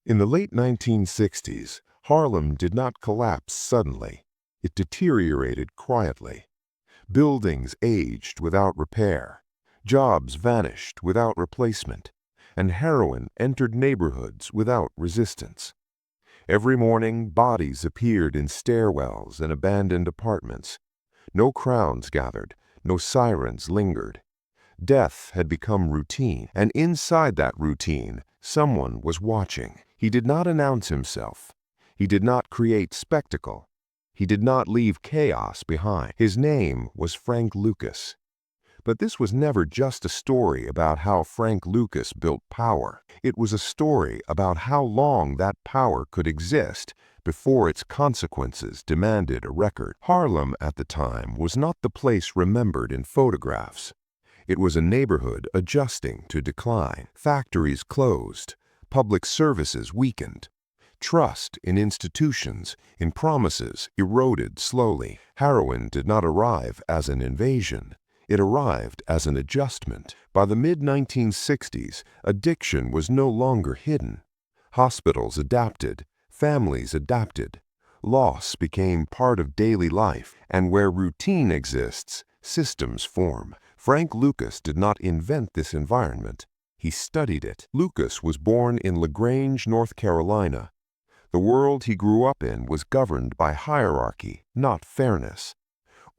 In the late 1960s, Harlem did not collapse suddenly. It deteriorated quietly. Buildings aged without repair, jobs vanished without replacement, and heroin entered neighborhoods without resistance. Every morning, bodies appeared in stairwells and abandoned apartments. No crowds gathered, no sirens lingered. Death had become routine, and inside that routine, someone was watching. He did not announce himself. He did not create spectacle. He did not leave chaos behind. His name was Frank Lucas. But this was never just a story about how Frank Lucas built power. It was a story about how long that power could exist before its consequences demanded a record. Harlem at the time was not the place remembered in photographs. It was a neighborhood adjusting to decline. Factories closed. Public services weakened. Trust in institutions, in promises, eroded slowly. Heroin did not arrive as an invasion. It arrived as an adjustment. By the mid-1960s, addiction was no longer hidden. Hospitals adapted. Families adapted. Loss became part of daily life, and where routine exists, systems form. Frank Lucas did not invent this environment. He studied it. Lucas was born in LaGrange, North Carolina. The world he grew up in was governed by hierarchy, not fairness.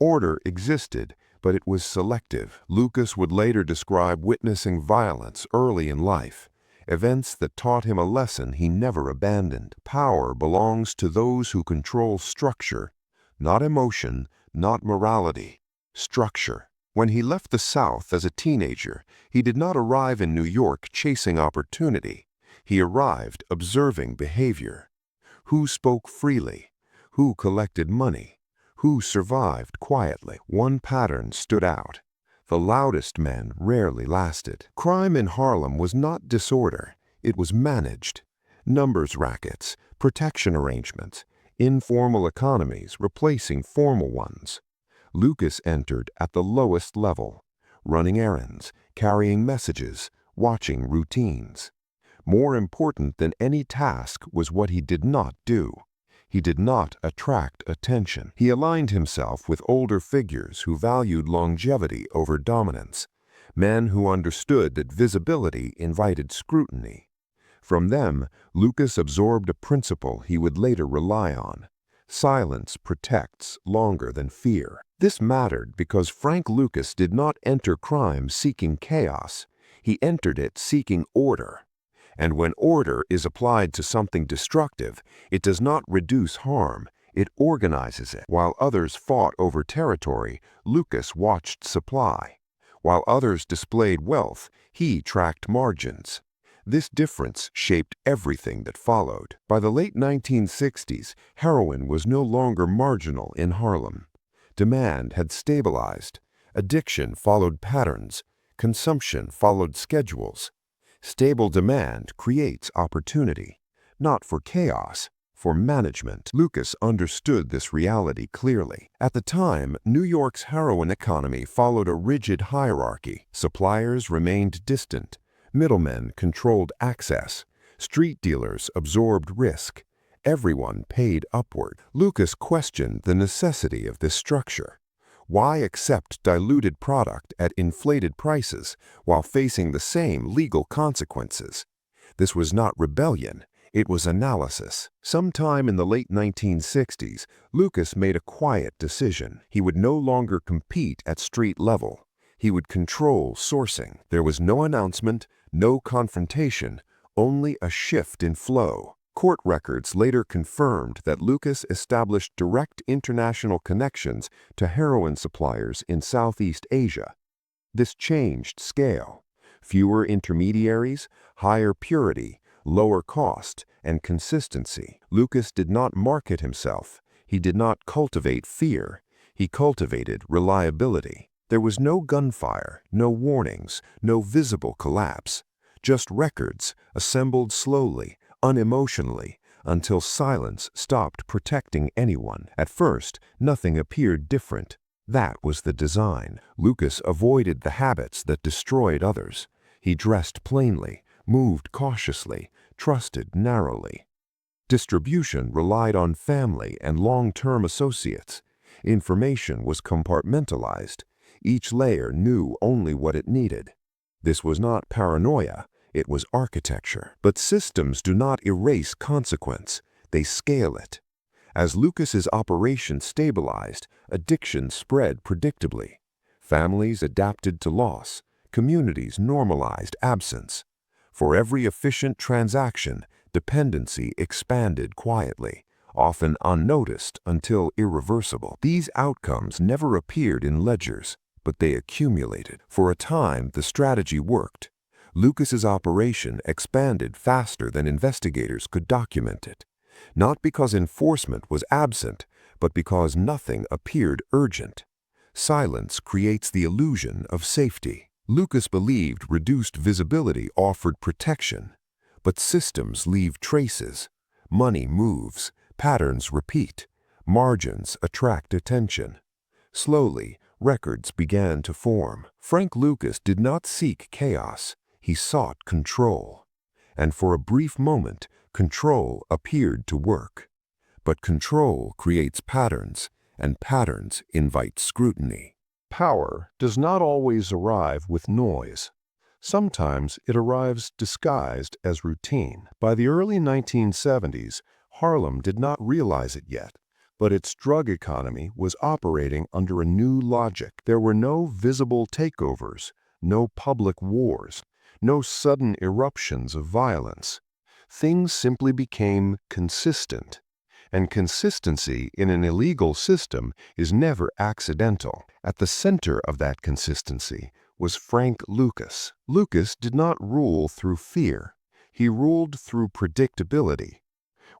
Order existed, but it was selective. Lucas would later describe witnessing violence early in life, events that taught him a lesson he never abandoned. Power belongs to those who control structure, not emotion, not morality. Structure. When he left the South as a teenager, he did not arrive in New York chasing opportunity. He arrived observing behavior. Who spoke freely? Who collected money? Who survived quietly? One pattern stood out. The loudest men rarely lasted. Crime in Harlem was not disorder. It was managed. Numbers rackets, protection arrangements, informal economies replacing formal ones. Lucas entered at the lowest level, running errands, carrying messages, watching routines. More important than any task was what he did not do. He did not attract attention. He aligned himself with older figures who valued longevity over dominance, men who understood that visibility invited scrutiny. From them, Lucas absorbed a principle he would later rely on. Silence protects longer than fear. This mattered because Frank Lucas did not enter crime seeking chaos. He entered it seeking order. And when order is applied to something destructive, it does not reduce harm, it organizes it. While others fought over territory, Lucas watched supply. While others displayed wealth, he tracked margins. This difference shaped everything that followed. By the late 1960s, heroin was no longer marginal in Harlem. Demand had stabilized. Addiction followed patterns. Consumption followed schedules. Stable demand creates opportunity, not for chaos, for management. Lucas understood this reality clearly. At the time, New York's heroin economy followed a rigid hierarchy. Suppliers remained distant. Middlemen controlled access. Street dealers absorbed risk. Everyone paid upward. Lucas questioned the necessity of this structure. Why accept diluted product at inflated prices while facing the same legal consequences? This was not rebellion, it was analysis. Sometime in the late 1960s, Lucas made a quiet decision. He would no longer compete at street level. He would control sourcing. There was no announcement, no confrontation, only a shift in flow. Court records later confirmed that Lucas established direct international connections to heroin suppliers in Southeast Asia. This changed scale. Fewer intermediaries, higher purity, lower cost, and consistency. Lucas did not market himself. He did not cultivate fear. He cultivated reliability. There was no gunfire, no warnings, no visible collapse. Just records, assembled slowly, unemotionally, until silence stopped protecting anyone. At first, nothing appeared different. That was the design. Lucas avoided the habits that destroyed others. He dressed plainly, moved cautiously, trusted narrowly. Distribution relied on family and long-term associates. Information was compartmentalized. Each layer knew only what it needed. This was not paranoia, it was architecture. But systems do not erase consequence, they scale it. As Lucas's operation stabilized, addiction spread predictably. Families adapted to loss, communities normalized absence. For every efficient transaction, dependency expanded quietly, often unnoticed until irreversible. These outcomes never appeared in ledgers, but they accumulated. For a time, the strategy worked. Lucas's operation expanded faster than investigators could document it. Not because enforcement was absent, but because nothing appeared urgent. Silence creates the illusion of safety. Lucas believed reduced visibility offered protection. But systems leave traces. Money moves, patterns repeat, margins attract attention. Slowly, records began to form. Frank Lucas did not seek chaos, he sought control. And for a brief moment, control appeared to work. But control creates patterns, and patterns invite scrutiny. Power does not always arrive with noise. Sometimes it arrives disguised as routine. By the early 1970s, Harlem did not realize it yet, but its drug economy was operating under a new logic. There were no visible takeovers, no public wars, no sudden eruptions of violence. Things simply became consistent. And consistency in an illegal system is never accidental. At the center of that consistency was Frank Lucas. Lucas did not rule through fear. He ruled through predictability.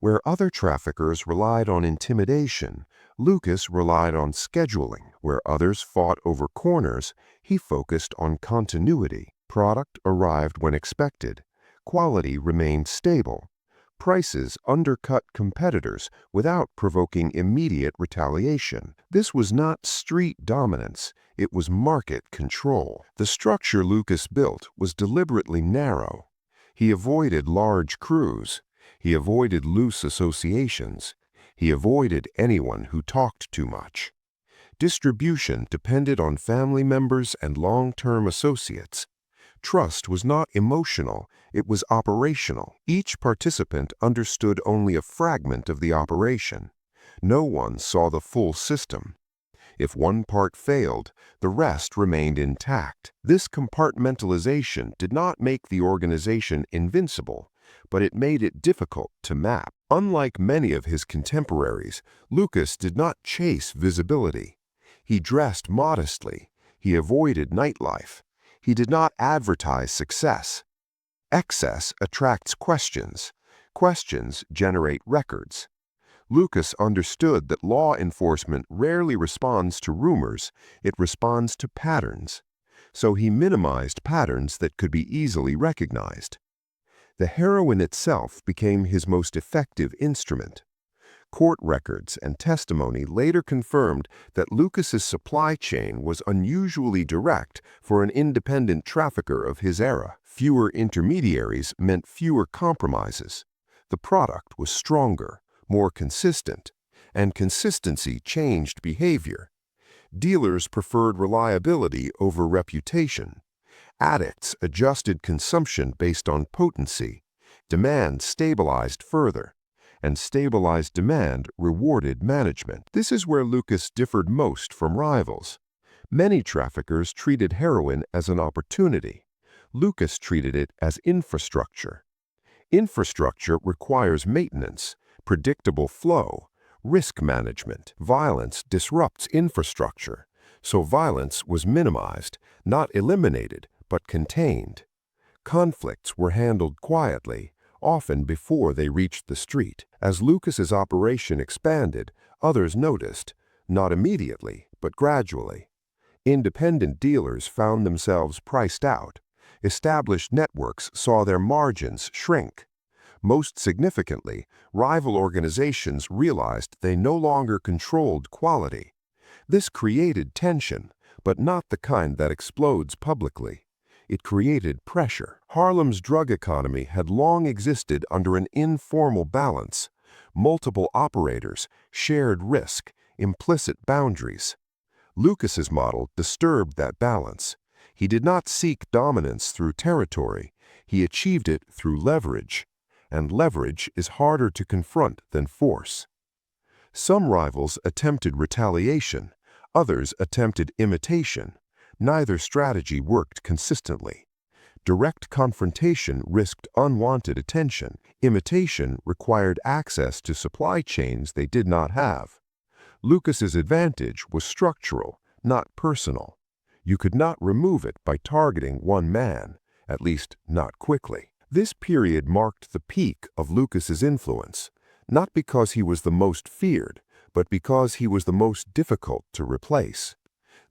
Where other traffickers relied on intimidation, Lucas relied on scheduling. Where others fought over corners, he focused on continuity. Product arrived when expected. Quality remained stable. Prices undercut competitors without provoking immediate retaliation. This was not street dominance, it was market control. The structure Lucas built was deliberately narrow. He avoided large crews. He avoided loose associations. He avoided anyone who talked too much. Distribution depended on family members and long-term associates. Trust was not emotional, it was operational. Each participant understood only a fragment of the operation. No one saw the full system. If one part failed, the rest remained intact. This compartmentalization did not make the organization invincible, but it made it difficult to map. Unlike many of his contemporaries, Lucas did not chase visibility. He dressed modestly. He avoided nightlife. He did not advertise success. Excess attracts questions. Questions generate records. Lucas understood that law enforcement rarely responds to rumors, it responds to patterns. So he minimized patterns that could be easily recognized. The heroin itself became his most effective instrument. Court records and testimony later confirmed that Lucas's supply chain was unusually direct for an independent trafficker of his era. Fewer intermediaries meant fewer compromises. The product was stronger, more consistent, and consistency changed behavior. Dealers preferred reliability over reputation. Addicts adjusted consumption based on potency. Demand stabilized further. And stabilized demand rewarded management. This is where Lucas differed most from rivals. Many traffickers treated heroin as an opportunity. Lucas treated it as infrastructure. Infrastructure requires maintenance, predictable flow, risk management. Violence disrupts infrastructure, so violence was minimized, not eliminated, but contained. Conflicts were handled quietly, often before they reached the street. As Lucas's operation expanded, others noticed, not immediately, but gradually. Independent dealers found themselves priced out. Established networks saw their margins shrink. Most significantly, rival organizations realized they no longer controlled quality. This created tension, but not the kind that explodes publicly. It created pressure. Harlem's drug economy had long existed under an informal balance. Multiple operators, shared risk, implicit boundaries. Lucas's model disturbed that balance. He did not seek dominance through territory. He achieved it through leverage. And leverage is harder to confront than force. Some rivals attempted retaliation. Others attempted imitation. Neither strategy worked consistently. Direct confrontation risked unwanted attention. Imitation required access to supply chains they did not have. Lucas's advantage was structural, not personal. You could not remove it by targeting one man, at least not quickly. This period marked the peak of Lucas's influence, not because he was the most feared, but because he was the most difficult to replace.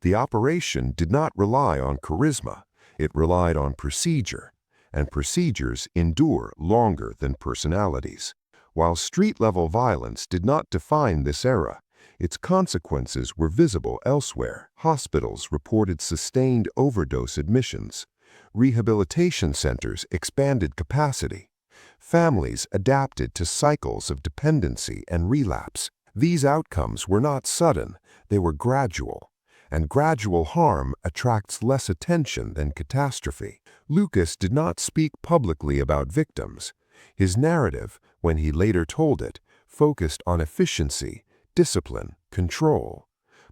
The operation did not rely on charisma, it relied on procedure, and procedures endure longer than personalities. While street-level violence did not define this era, its consequences were visible elsewhere. Hospitals reported sustained overdose admissions. Rehabilitation centers expanded capacity. Families adapted to cycles of dependency and relapse. These outcomes were not sudden, they were gradual. And gradual harm attracts less attention than catastrophe. Lucas did not speak publicly about victims. His narrative, when he later told it, focused on efficiency, discipline, control.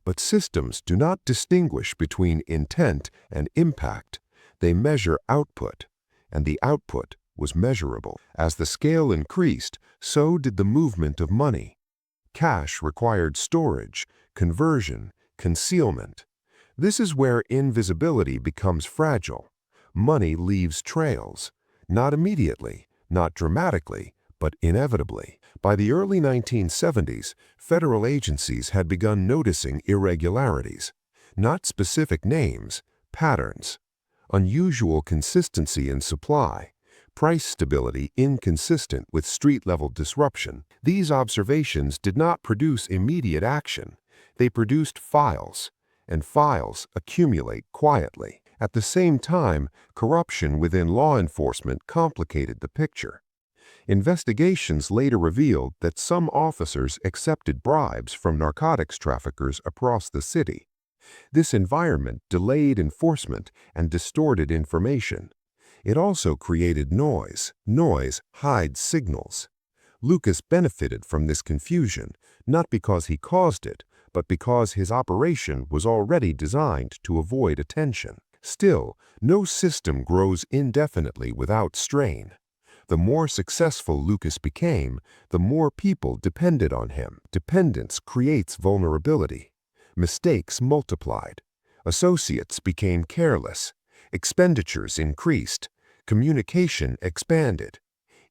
But systems do not distinguish between intent and impact. They measure output, and the output was measurable. As the scale increased, so did the movement of money. Cash required storage, conversion, concealment. This is where invisibility becomes fragile. Money leaves trails, not immediately, not dramatically, but inevitably. By the early 1970s, federal agencies had begun noticing irregularities, not specific names, patterns. Unusual consistency in supply, price stability inconsistent with street-level disruption. These observations did not produce immediate action. They produced files, and files accumulate quietly. At the same time, corruption within law enforcement complicated the picture. Investigations later revealed that some officers accepted bribes from narcotics traffickers across the city. This environment delayed enforcement and distorted information. It also created noise. Noise hides signals. Lucas benefited from this confusion, not because he caused it, but because his operation was already designed to avoid attention. Still, no system grows indefinitely without strain. The more successful Lucas became, the more people depended on him. Dependence creates vulnerability. Mistakes multiplied. Associates became careless. Expenditures increased. Communication expanded.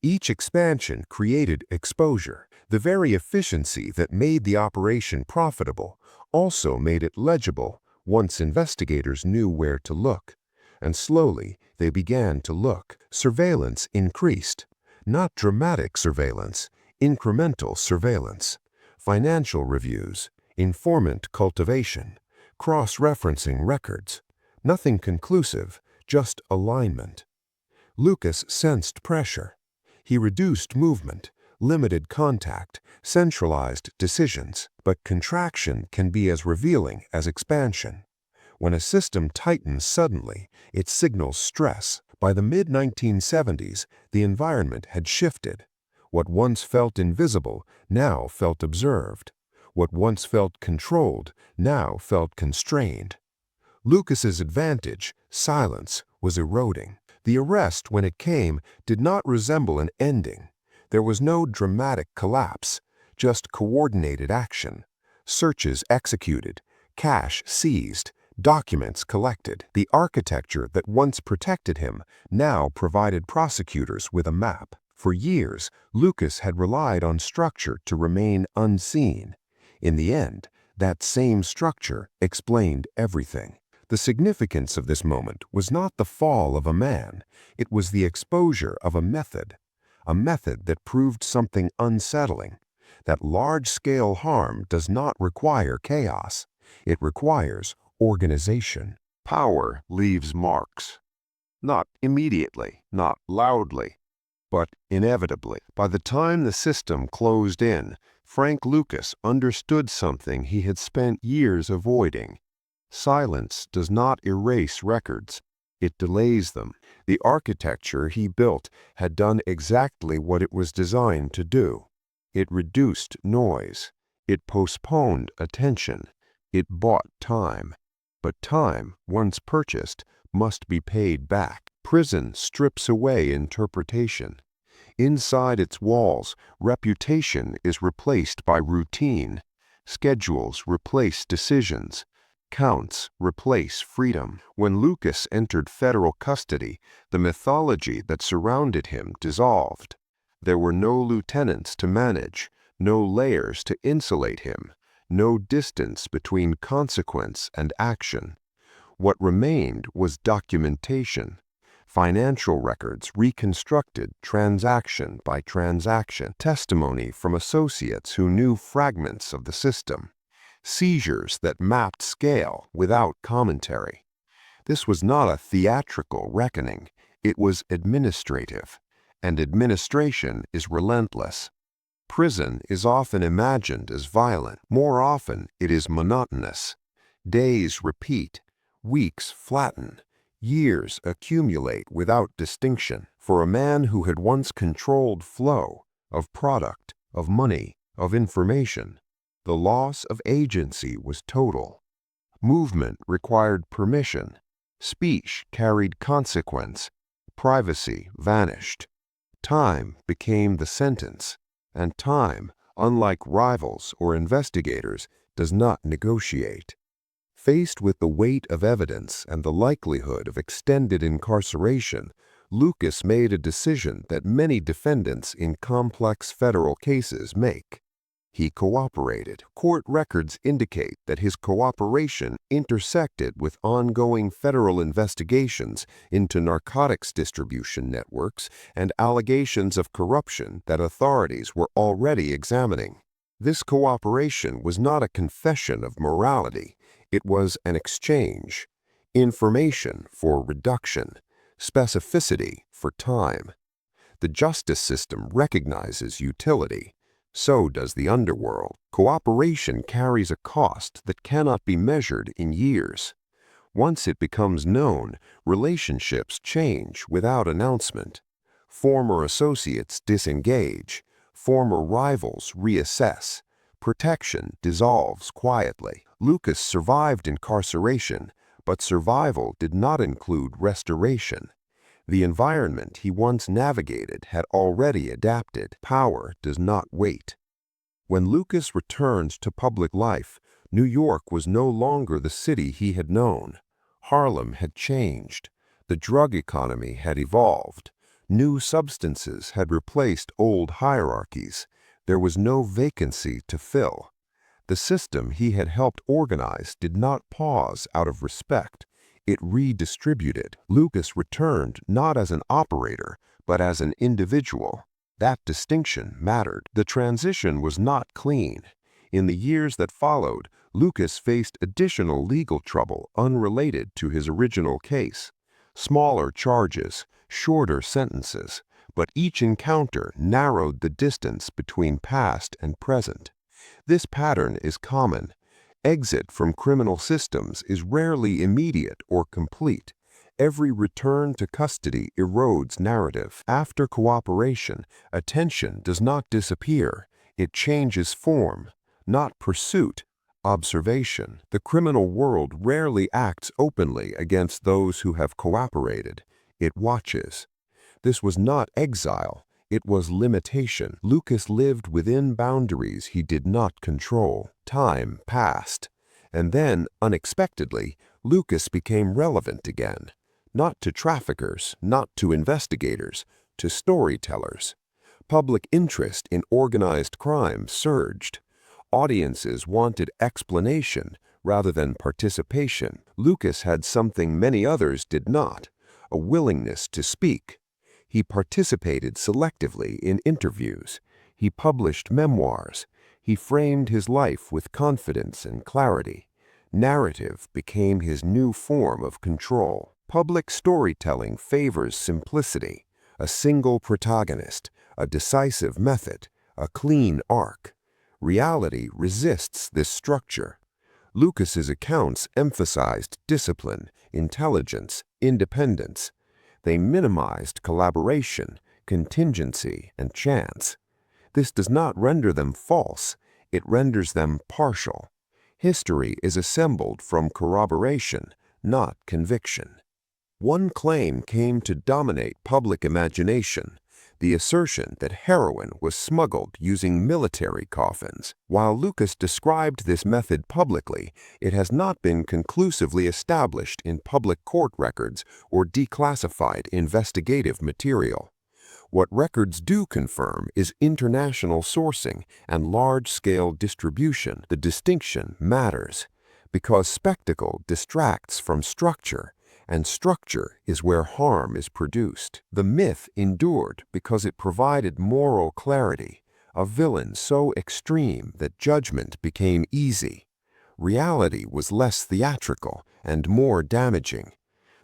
Each expansion created exposure. The very efficiency that made the operation profitable also made it legible once investigators knew where to look. And slowly, they began to look. Surveillance increased. Not dramatic surveillance, incremental surveillance. Financial reviews, informant cultivation, cross-referencing records. Nothing conclusive, just alignment. Lucas sensed pressure. He reduced movement, limited contact, centralized decisions. But contraction can be as revealing as expansion. When a system tightens suddenly, it signals stress. By the mid-1970s, the environment had shifted. What once felt invisible now felt observed. What once felt controlled now felt constrained. Lucas's advantage, silence, was eroding. The arrest, when it came, did not resemble an ending. There was no dramatic collapse, just coordinated action. Searches executed, cash seized, documents collected. The architecture that once protected him now provided prosecutors with a map. For years, Lucas had relied on structure to remain unseen. In the end, that same structure explained everything. The significance of this moment was not the fall of a man, it was the exposure of a method that proved something unsettling, that large-scale harm does not require chaos, it requires organization. Power leaves marks. Not immediately, not loudly, but inevitably. By the time the system closed in, Frank Lucas understood something he had spent years avoiding. Silence does not erase records, it delays them. The architecture he built had done exactly what it was designed to do. It reduced noise. It postponed attention. It bought time. But time, once purchased, must be paid back. Prison strips away interpretation. Inside its walls, reputation is replaced by routine. Schedules replace decisions. Counts replace freedom. When Lucas entered federal custody, the mythology that surrounded him dissolved. There were no lieutenants to manage, no layers to insulate him, no distance between consequence and action. What remained was documentation. Financial records reconstructed transaction by transaction, testimony from associates who knew fragments of the system, seizures that mapped scale without commentary. This was not a theatrical reckoning, it was administrative, and administration is relentless. Prison is often imagined as violent. More often, it is monotonous. Days repeat, weeks flatten, years accumulate without distinction. For a man who had once controlled flow of product, of money, of information, the loss of agency was total. Movement required permission. Speech carried consequence. Privacy vanished. Time became the sentence, and time, unlike rivals or investigators, does not negotiate. Faced with the weight of evidence and the likelihood of extended incarceration, Lucas made a decision that many defendants in complex federal cases make. He cooperated. Court records indicate that his cooperation intersected with ongoing federal investigations into narcotics distribution networks and allegations of corruption that authorities were already examining. This cooperation was not a confession of morality. It was an exchange. Information for reduction, specificity for time. The justice system recognizes utility. So does the underworld. Cooperation carries a cost that cannot be measured in years. Once it becomes known, relationships change without announcement. Former associates disengage. Former rivals reassess. Protection dissolves quietly. Lucas survived incarceration, but survival did not include restoration. The environment he once navigated had already adapted. Power does not wait. When Lucas returned to public life, New York was no longer the city he had known. Harlem had changed. The drug economy had evolved. New substances had replaced old hierarchies. There was no vacancy to fill. The system he had helped organize did not pause out of respect. It redistributed. Lucas returned not as an operator, but as an individual. That distinction mattered. The transition was not clean. In the years that followed, Lucas faced additional legal trouble unrelated to his original case. Smaller charges, shorter sentences, but each encounter narrowed the distance between past and present. This pattern is common. Exit from criminal systems is rarely immediate or complete. Every return to custody erodes narrative. After cooperation, attention does not disappear. It changes form, not pursuit, observation. The criminal world rarely acts openly against those who have cooperated. It watches. This was not exile. It was limitation. Lucas lived within boundaries he did not control. Time passed. And then, unexpectedly, Lucas became relevant again. Not to traffickers, not to investigators, to storytellers. Public interest in organized crime surged. Audiences wanted explanation rather than participation. Lucas had something many others did not, a willingness to speak. He participated selectively in interviews. He published memoirs. He framed his life with confidence and clarity. Narrative became his new form of control. Public storytelling favors simplicity, a single protagonist, a decisive method, a clean arc. Reality resists this structure. Lucas's accounts emphasized discipline, intelligence, independence. They minimized collaboration, contingency, and chance. This does not render them false, it renders them partial. History is assembled from corroboration, not conviction. One claim came to dominate public imagination, the assertion that heroin was smuggled using military coffins. While Lucas described this method publicly, it has not been conclusively established in public court records or declassified investigative material. What records do confirm is international sourcing and large-scale distribution. The distinction matters because spectacle distracts from structure, and structure is where harm is produced. The myth endured because it provided moral clarity, a villain so extreme that judgment became easy. Reality was less theatrical and more damaging.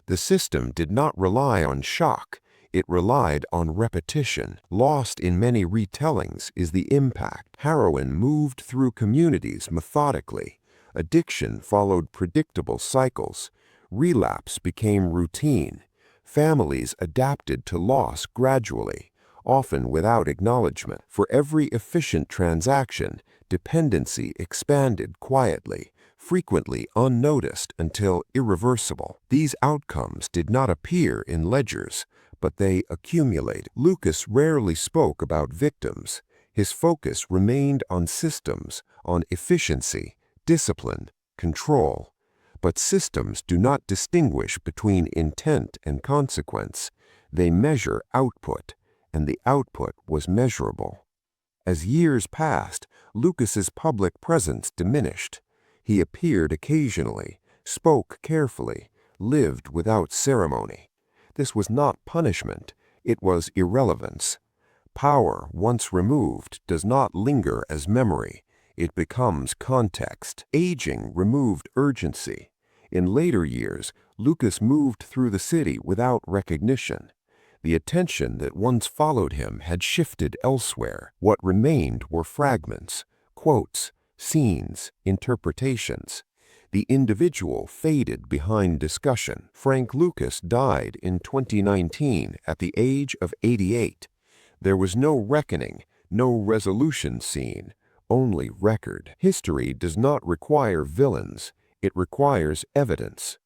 The system did not rely on shock, it relied on repetition. Lost in many retellings is the impact. Heroin moved through communities methodically. Addiction followed predictable cycles. Relapse became routine. Families adapted to loss gradually, often without acknowledgement. For every efficient transaction, dependency expanded quietly, frequently unnoticed until irreversible. These outcomes did not appear in ledgers, but they accumulated. Lucas rarely spoke about victims. His focus remained on systems, on efficiency, discipline, control. But systems do not distinguish between intent and consequence. They measure output, and the output was measurable. As years passed, Lucas's public presence diminished. He appeared occasionally, spoke carefully, lived without ceremony. This was not punishment, it was irrelevance. Power, once removed, does not linger as memory. It becomes context. Aging removed urgency. In later years, Lucas moved through the city without recognition. The attention that once followed him had shifted elsewhere. What remained were fragments, quotes, scenes, interpretations. The individual faded behind discussion. Frank Lucas died in 2019 at the age of 88. There was no reckoning, no resolution scene, only record. History does not require villains, it requires evidence.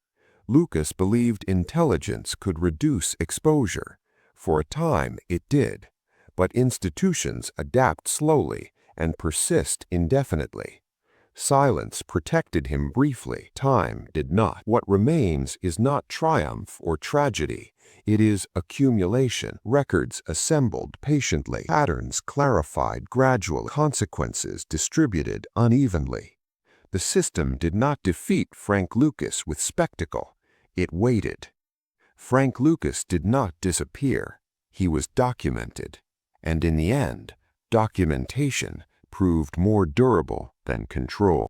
Lucas believed intelligence could reduce exposure. For a time it did, but institutions adapt slowly and persist indefinitely. Silence protected him briefly, time did not. What remains is not triumph or tragedy, it is accumulation. Records assembled patiently, patterns clarified gradually, consequences distributed unevenly. The system did not defeat Frank Lucas with spectacle, it waited. Frank Lucas did not disappear, he was documented. And in the end, documentation proved more durable than control.